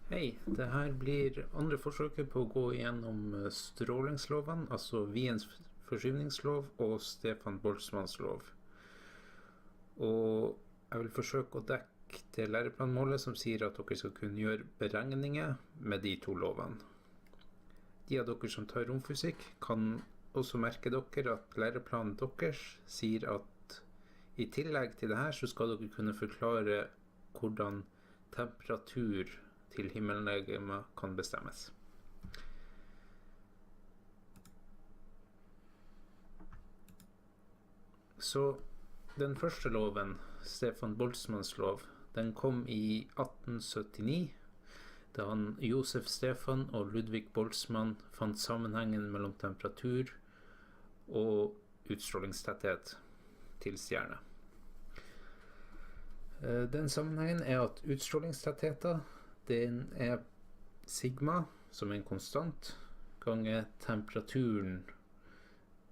Hei, det her blir andre forsøket på å gå igjennom strålingslovene, altså Wiens forskyvningslov og Stefan Boltzmanns lov. Og jeg vil forsøke å dekke det læreplanmålet som sier at dere skal kunne gjøre beregninger med de to lovene. De av dere som tar romfysikk kan også merke dere at læreplanen deres sier at i tillegg til det her så skal dere kunne forklare hvordan temperatur til himmellegemer kan bestemmes. Så den første loven, Stefan Boltzmanns lov, den kom i 1879, da Josef Stefan og Ludwig Boltzmann fant sammenhengen mellom temperatur og utstrålingstetthet til stjerner. Den sammenhengen er at utstrålingstettheten den er sigma, som er en konstant, ganger temperaturen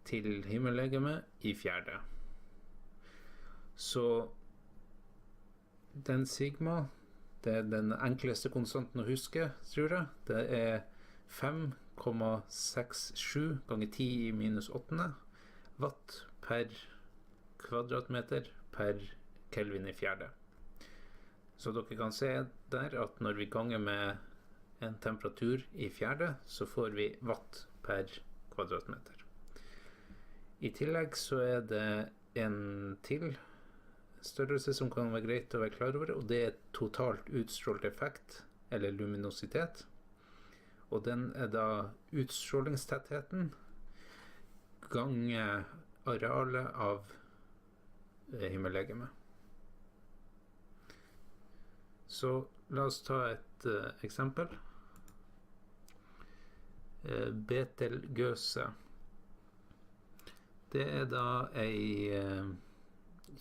til himmellegemet i fjerde. Så den sigma, det er den enkleste konstanten å huske, tror jeg. Det er 5,67 ganger 10 i minus 8 watt per kvadratmeter per kelvin i fjerde. Så dere kan se der at når vi ganger med en temperatur i fjerde, så får vi watt per kvadratmeter. I tillegg så er det en til størrelse som kan være greit å være klar over, og det er totalt utstrålt effekt, eller luminositet. Og den er da utstrålingstettheten ganger arealet av himmellegemet. Så la oss ta et eksempel. Betelgeuse. Det er da ei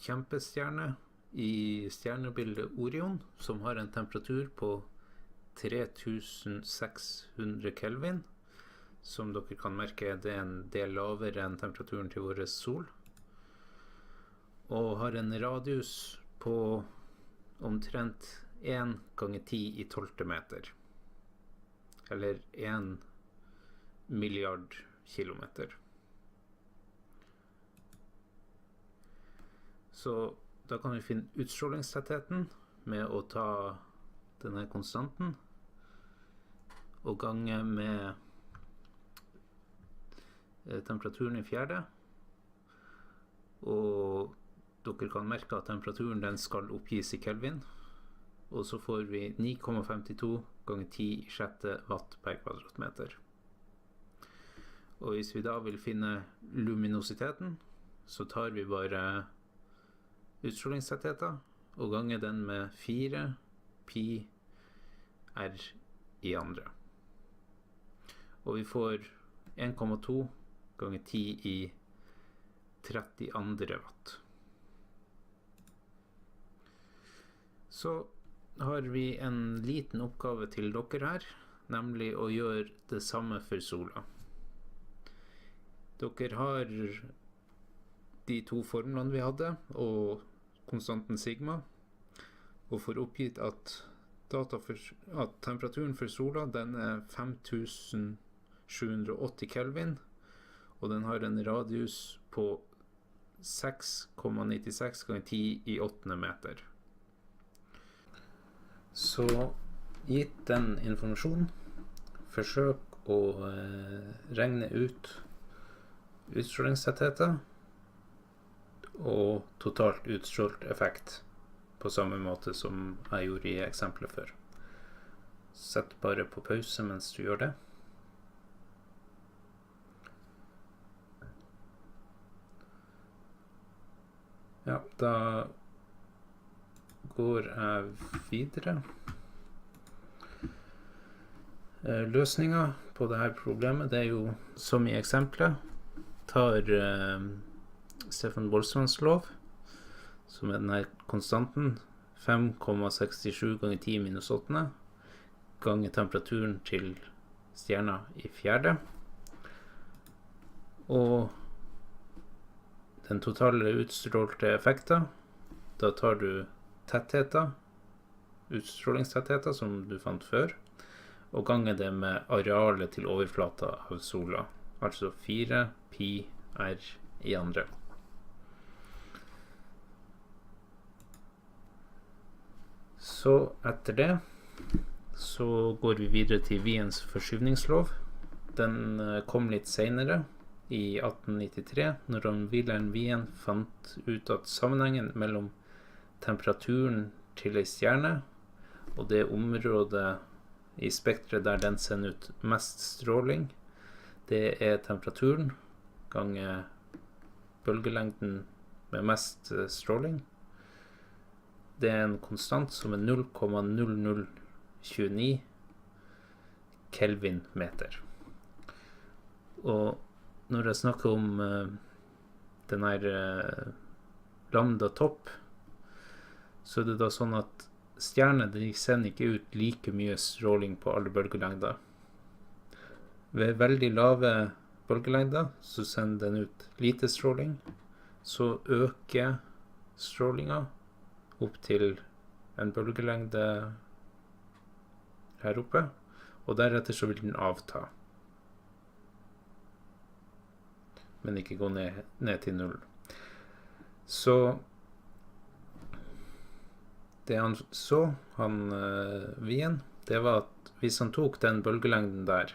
kjempestjerne i stjernebildet Orion, som har en temperatur på 3600 kelvin, som dere kan merke det er en del lavere enn temperaturen til vår sol, og har en radius på omtrent 1 ganger 10 i 12 meter, eller 1 milliard kilometer. Så da kan vi finne utstrålingstettheten med å ta denne konstanten og gange med temperaturen i fjerde, og dere kan merke at temperaturen den skal oppgis i kelvin, og så får vi 9,52 ganger 10 i sjette watt per kvadratmeter. Og hvis vi da vil finne luminositeten, så tar vi bare utstrålingstettheten og ganger den med 4 pi r i andre. Og vi får 1,2 ganger 10 i 32 watt. Så har vi en liten oppgave til dere her, nemlig å gjøre det samme for sola. Dere har de to formlene vi hadde, og konstanten sigma, og får oppgitt at temperaturen for sola den er 5780 kelvin, og den har en radius på 6,96 ganger 10 i 8 meter. Så gitt den informasjonen, forsøk å regne ut utstrålingstettheten og totalt utstrålt effekt på samme måte som jeg gjorde i eksempelet før. Sett bare på pause mens du gjør det. Ja, da går jeg videre. Løsningen på dette problemet, det er jo som i eksempelet, tar Stefan Boltzmanns lov, som er denne konstanten 5,67 ganger 10 minus 8, ganger temperaturen til stjerna i fjerde, og den totale utstrålte effekten. Da tar du tettheten, utstrålingstettheten som du fant før, og gange det med arealet til overflata av sola, altså 4 pi r i andre. Så etter det så går vi videre til Wiens forskyvningslov. Den kom litt senere, i 1893, når Wilhelm Wien fant ut at sammenhengen mellom temperaturen til en stjerne og det området i spektret der den sender ut mest stråling, det er temperaturen ganger bølgelengden med mest stråling. Det er en konstant som er 0,0029 kelvinmeter. Og når jeg snakker om den her lambda topp, så er det da sånn at stjerner de sender ikke ut like mye stråling på alle bølgelengder. Ved veldig lave bølgelengder så sender den ut lite stråling, så øker strålinga opp til en bølgelengde her oppe, og deretter så vil den avta. Men ikke gå ned til 0. Så det han så, Wien, det var at hvis han tok den bølgelengden der,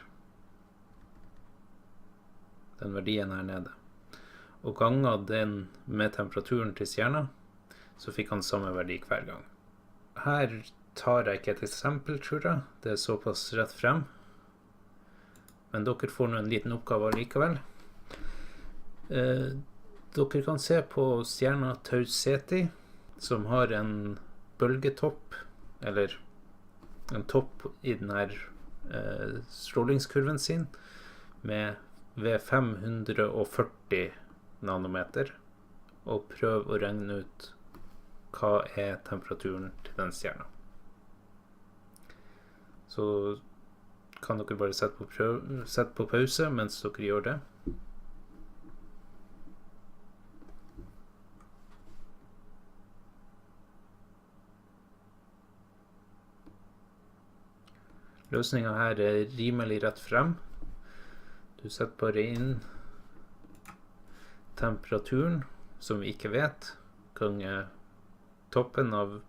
den verdien her nede, og ganget den med temperaturen til stjerna, så fikk han samme verdi hver gang. Her tar jeg ikke et eksempel, tror jeg. Det er såpass rett frem. Men dere får nå en liten oppgave likevel. Dere kan se på stjerna Tau Ceti, som har en bølgetopp, eller en topp i denne strålingskurven sin, ved 540 nanometer, og prøv å regne ut hva er temperaturen til den stjerna. Så kan dere bare sette på pause mens dere gjør det. Løsningen her er rimelig rett frem. Du setter bare inn temperaturen, som vi ikke vet, ganger toppen av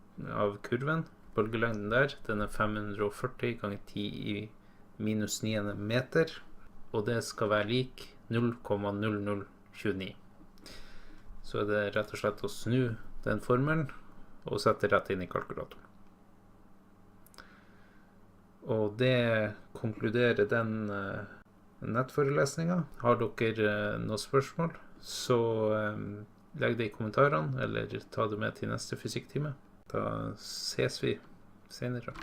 kurven, bølgelengden der, den er 540 ganger 10 i minus 9 meter, og det skal være lik 0,0029. Så er det rett og slett å snu den formelen, og sette rett inn i kalkulatoren. Og det konkluderer den nettforelesningen. Har dere noen spørsmål, så legg det i kommentarene, eller ta det med til neste fysikktime. Da ses vi senere.